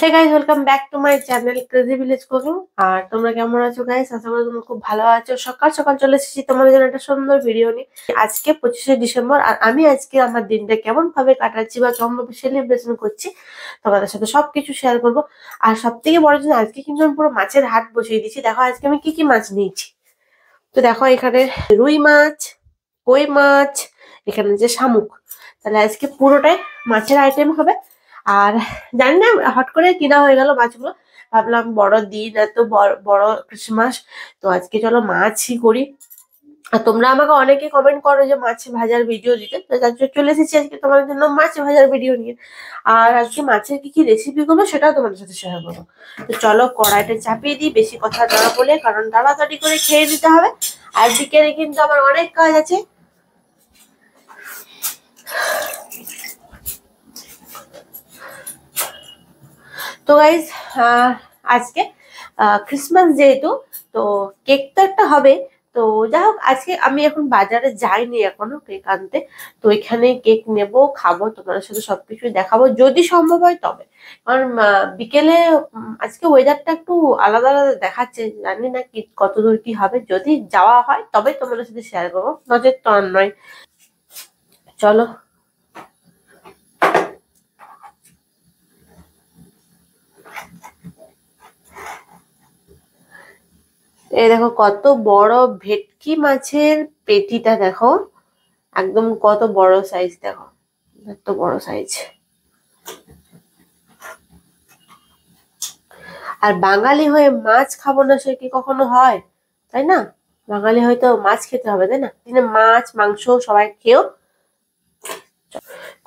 Hey guys, welcome back to my channel Crazy Village Cooking। আর তোমরা কেমন আছো guys? আশা করি তোমরা খুব ভালো আছো। সকাল সকাল চলে এসেছি তোমাদের জন্য একটা সুন্দর ভিডিও নিয়ে। আজকে 25শে ডিসেম্বর আর আমি আজকে আমার দিনটা কেমন ভাবে কাটাচ্ছি বা কেমন ভাবে সেলিব্রেশন করছি তোমাদের সাথে সবকিছু শেয়ার করবো। আর সব থেকে বড় জন্য আজকে কিন্তু আমি পুরো মাছের হাট বসিয়ে দিয়েছি। দেখো আজকে আমি কি কি মাছ নিয়েছি। তো দেখো এখানে রুই মাছ, কই মাছ, এখানে যে শামুক। তাহলে আজকে পুরোটাই মাছের আইটেম হবে। আর জানি না হট করে কিনা হয়ে গেল মাছগুলো। ভাবলাম বড় দিন, এত বড় ক্রিসমাস, তো আজকে চলো মাছই করি। আর তোমরা আমাকে অনেকে কমেন্ট করো যে মাছ ভাজার ভিডিও দিতে, তো তার জন্য চলে এসেছি আজকে তোমাদের জন্য মাছ ভাজার ভিডিও নিয়ে। আর আজকে মাছের কি কি রেসিপি করবো সেটাও তোমাদের সাথে শেয়ার করবো। তো চলো কড়াইটা চাপিয়ে দিই, বেশি কথা না বলে, কারণ তাড়াতাড়ি করে খেয়ে দিতে হবে। আর বিকেলে কিন্তু আমার অনেক কাজ আছে। তো গাইজ আজকে ক্রিসমাস যেহেতু, তো কেক তো একটা হবে। তো যাই হোক, আজকে আমি এখন বাজারে যাইনি এখনো কেক আনতে। তো এখানে কেক নেব, খাবো, তোমাদের সাথে সবকিছু দেখাবো যদি সম্ভব হয় তবে। কারণ বিকেলে আজকে ওয়েদারটা একটু আলাদা আলাদা দেখাচ্ছে, জানি না কি কতদূর কি হবে। যদি যাওয়া হয় তবে তোমাদের সাথে শেয়ার করবো, নজর তো আর নয়। চলো। এই দেখো কত বড় ভেটকি মাছের পেটিটা, দেখো একদম কত বড় সাইজ, দেখো এত বড় সাইজ। আর বাঙালি হয়ে মাছ খাবো না সে কি কখনো হয়? তাই না? বাঙালি হয়তো মাছ খেতে হবে, তাই না? দিনে মাছ মাংস সবাই খেয়েও।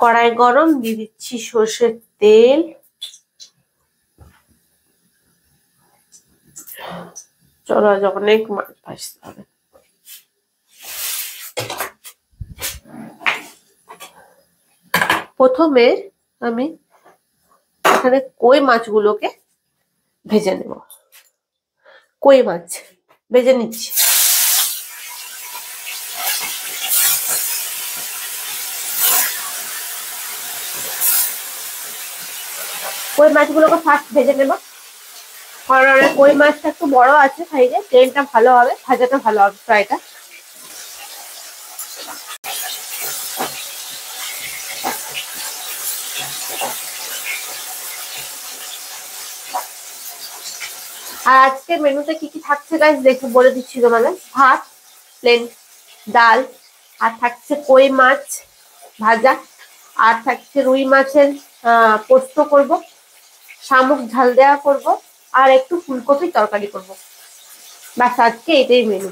কড়াই গরম, দিয়ে দিচ্ছি সর্ষের তেল। চলো আজ অনেক মাছ ভাজতে হবে। প্রথমে আমি এখানে কই মাছগুলোকে ভেজে নেব। কই মাছ ভেজে নিচ্ছি। কই মাছগুলোকে ফার্স্ট ভেজে নেব, কারণ কই মাছটা একটু বড় আছে সাইজে, তেলটা ভালো হবে, ভাজাটা ভালো হবে ফ্রাইটা। আর আজকে মেনুতে কি কি থাকছে গাইস দেখে বলে দিচ্ছি তোমাদের। ভাত, প্লেন ডাল, আর থাকছে কই মাছ ভাজা, আর থাকছে রুই মাছের পোস্ত করব, শামুক ঝাল দেওয়া করব, আর একটু ফুলকপি তরকারি করব। বাস আজকে এটাই মেনু।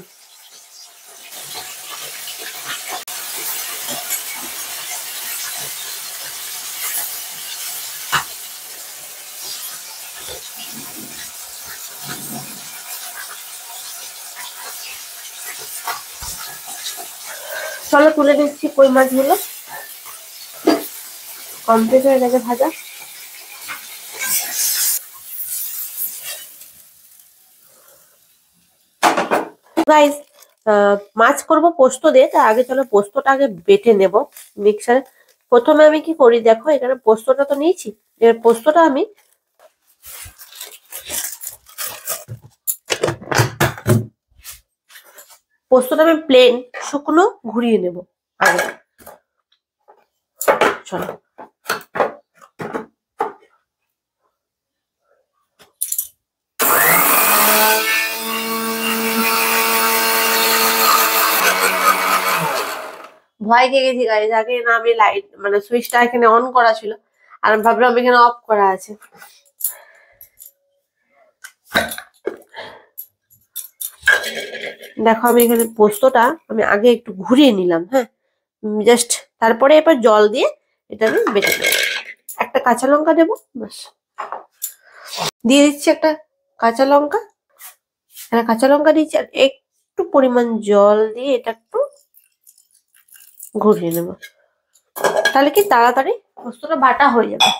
চলো তুলে নিচ্ছি কই মাছগুলো, কমপ্লিট হয়ে গেছে ভাজা। গাইস মাছ করব পোস্ত দিয়ে, তার আগে চলো পোস্তটা আগে বেটে নেব মিক্সারে। প্রথমে আমি কি করি দেখো, এখানে পোস্তটা তো নিয়েছি, এবার পোস্তটা আমি প্লেন শুকনো ঘুরিয়ে নেব আগে। চলো ভয় খেয়ে গেছি গাইস, আগে না আমি লাইট মানে সুইচটা এখানে অন করা ছিল, আর আমি ভাবলাম এখানে অফ করা আছে। দেখো আমি এখানে পোস্তটা আমি আগে একটু ঘুরিয়ে নিলাম, হ্যাঁ, জাস্ট। তারপরে এবার জল দিয়ে এটা আমি বেটে নেব। একটা কাঁচা লঙ্কা দেবো, বাস। দিয়ে দিচ্ছি একটা কাঁচা লঙ্কা, কাঁচা লঙ্কা দিচ্ছি, আর একটু পরিমাণ জল দিয়ে এটা একটু ঘুরিয়ে নেব। তাহলে কি তাড়াতাড়ি পোস্তটা বাটা হয়ে যাবে।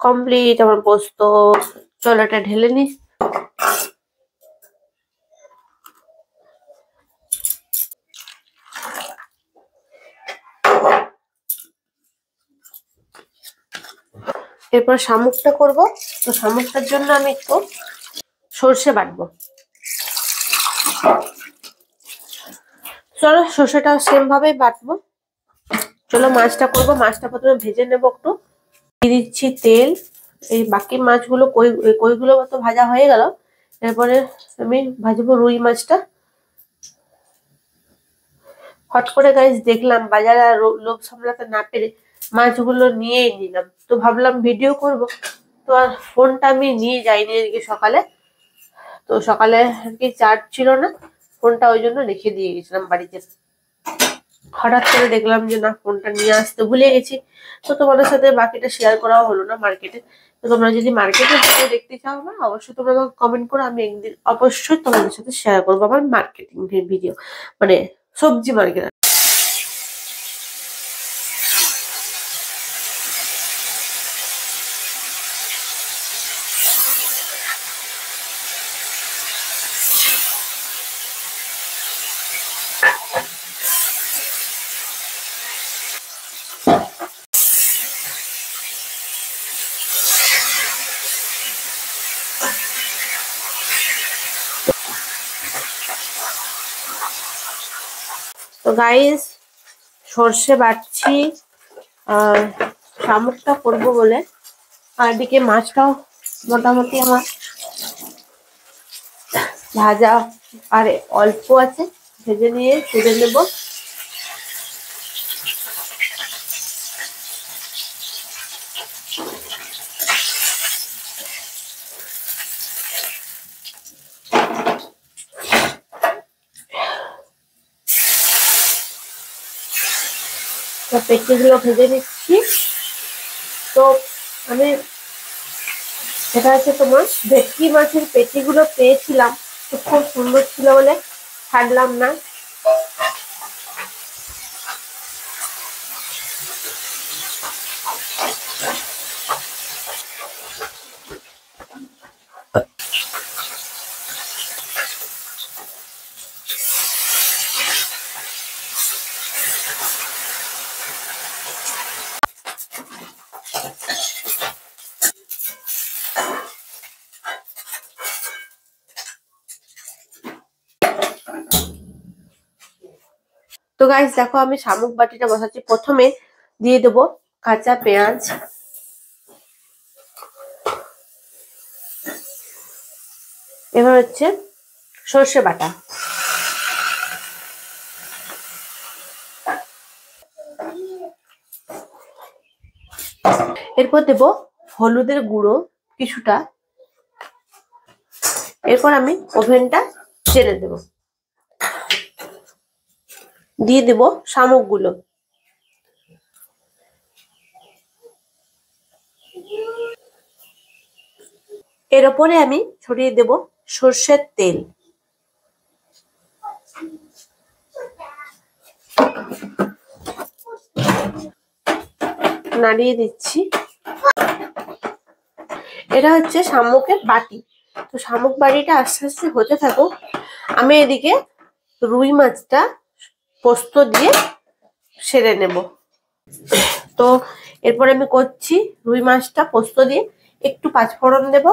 কমপ্লিট আমার পোস্ত। চলো এটা ঢেলে নি। এরপর শামুকটা করব। তো শামুকটার জন্য আমি একটু সর্ষে বাটবো। চলো সর্ষেটা সেম ভাবেই বাটবো। চলো মাছটা করবো। মাছটা প্রথমে ভেজে নেবো একটু। দিয়ে দিচ্ছি তেল। এই বাকি মাছগুলো কইগুলো তো ভাজা হয়ে গেল। এরপরে আমি ভাজবো রুই মাছটা। হট করে গাইস দেখলাম বাজারে আর লোভ সামলাতে না পেরে মাছগুলো নিয়েই নিলাম। তো ভাবলাম ভিডিও করব। তো আর ফোনটা আমি নিয়ে যাইনি আজকে সকালে। তো সকালে আর কি চার্জ ছিল না, ফোনটা ওই জন্য রেখে দিয়ে গেছিলাম বাড়িতে। হঠাৎ করে দেখলাম যে না, ফোনটা নিয়ে আসতে ভুলে গেছি। তো তোমাদের সাথে বাকিটা শেয়ার করাও হলো না মার্কেটে। তো তোমরা যদি মার্কেটের ভিডিও দেখতে চাও না, অবশ্যই তোমরা আমাকে কমেন্ট করো। আমি একদিন অবশ্যই তোমাদের সাথে শেয়ার করবো আমার মার্কেটিং ভিডিও, মানে সবজি মার্কেট। তো গাইস সর্ষে বাটছি আর শামুকটা করবো বলে। আর এদিকে মাছটাও মোটামুটি আমার ভাজা আর অল্প আছে, ভেজে নিয়ে তুলে নেব। তো পেটিগুলো ভেজে নিচ্ছি। তো আমি এটা হচ্ছে তোমার ভেটকি মাছের পেটিগুলো পেয়েছিলাম, তো খুব সুন্দর ছিল বলে ছাড়লাম না। তো গাইস দেখো আমি শামুক বাটিটা বসাচ্ছি। প্রথমে দিয়ে দেবো কাঁচা পেঁয়াজ, এবার হচ্ছে সর্ষে বাটা, এরপর দেব হলুদের গুঁড়ো কিছুটা। এরপর আমি ওভেনটা ছেড়ে দেব, দিয়ে দেব শামুকগুলো। এর ওপরে আমি ছড়িয়ে দেব সর্ষের তেল। নাড়িয়ে দিচ্ছি। এটা হচ্ছে শামুকের বাটি। তো শামুক বাটিটা আস্তে আস্তে হতে থাকুক, আমি এদিকে রুই মাছটা পোস্ত দিয়ে সেরে নেব। তো এরপর আমি করছি রুই মাছটা পোস্ত দিয়ে একটু পাঁচফোড়ন দেব।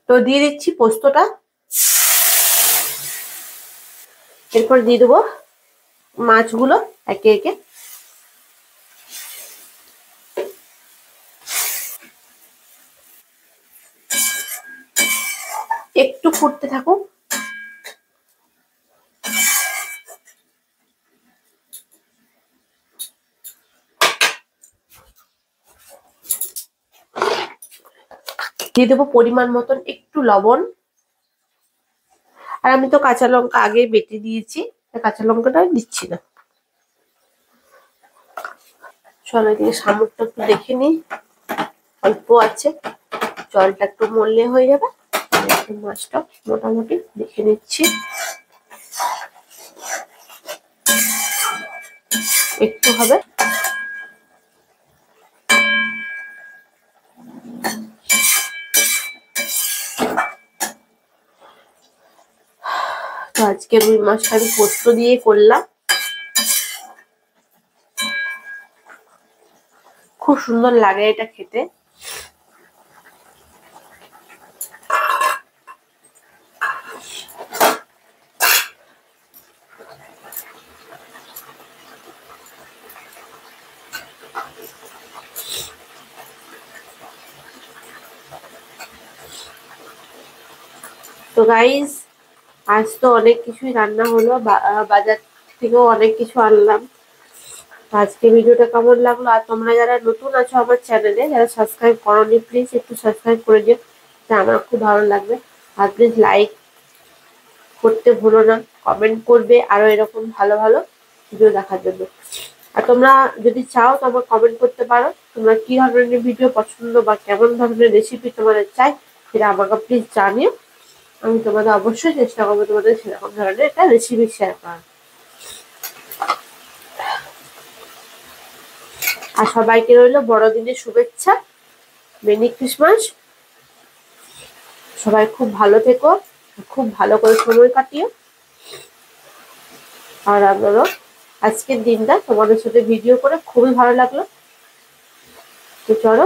তো দিয়ে দিচ্ছি পোস্তটা। এরপর দিয়ে দেবো মাছগুলো একে একে। একটু ফুটতে থাকুক। দিয়ে দেবো পরিমাণ মতন একটু লবণ। আর আমি তো কাঁচা লঙ্কা আগে বেটে দিয়েছি, কাঁচা লঙ্কাটা দিচ্ছি না। চলো দিয়ে শামুকটা একটু দেখে নিই, অল্প আছে, জলটা একটু মরলে হয়ে যাবে। মাছটা মোটামুটি দেখে নিচ্ছি, একটু হবে। আজকে রুই মাছটা আমি পোস্ত দিয়ে করলাম, খুব সুন্দর লাগে এটা খেতে। তো গাইস আজ তো অনেক কিছুই রান্না হলো, বাজার থেকেও অনেক কিছু আনলাম। আজকে ভিডিওটা কেমন লাগলো, আর তোমরা যারা নতুন আছো আমার চ্যানেলে, যারা সাবস্ক্রাইব করোনি প্লিজ একটু সাবস্ক্রাইব করে দিও, আমার খুব ভালো লাগবে। আর প্লিজ লাইক করতে ভুলো না, কমেন্ট করবে আরো এরকম ভালো ভালো ভিডিও দেখার জন্য। আর তোমরা যদি চাও তো আমার কমেন্ট করতে পারো তোমরা কি ধরনের ভিডিও পছন্দ বা কেমন ধরনের রেসিপি তোমাদের চাই, সেটা আমাকে প্লিজ জানিও। আমি তোমাদের অবশ্যই চেষ্টা করবো তোমাদের সেরকম ধরনের একটা রেসিপি শেয়ার করার। আর সবাইকে রইলো বড়দিনের শুভেচ্ছা, মেরি ক্রিসমাস। সবাই খুব ভালো থেকো, খুব ভালো করে সময় কাটিও। আর আমারও আজকের দিনটা তোমাদের সাথে ভিডিও করে খুবই ভালো লাগলো। তো চলো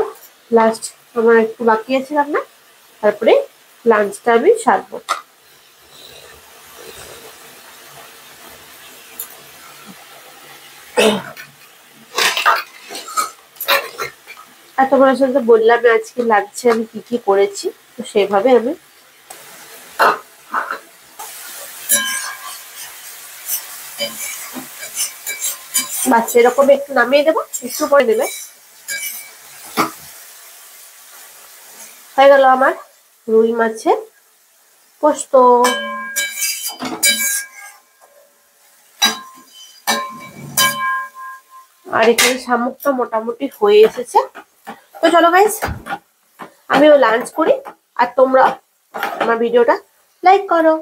লাস্ট আমার একটু বাকি আছে রান্না, তারপরে লাঞ্চটা আমি সারবো। আর তোমার সাথে বললাম আজকে লাঞ্চে আমি কি কি করেছি, তো সেভাবে আমি বাচ্চা এরকম একটু নামিয়ে দেবো, একটু পরে দেবে। হয়ে গেল আমার রুই মাছের পোস্ত। আর এখানে শামুকটা মোটামুটি হয়ে এসেছে। তো চলো গাইস আমিও লাঞ্চ করি, আর তোমরা আমার ভিডিওটা লাইক করো।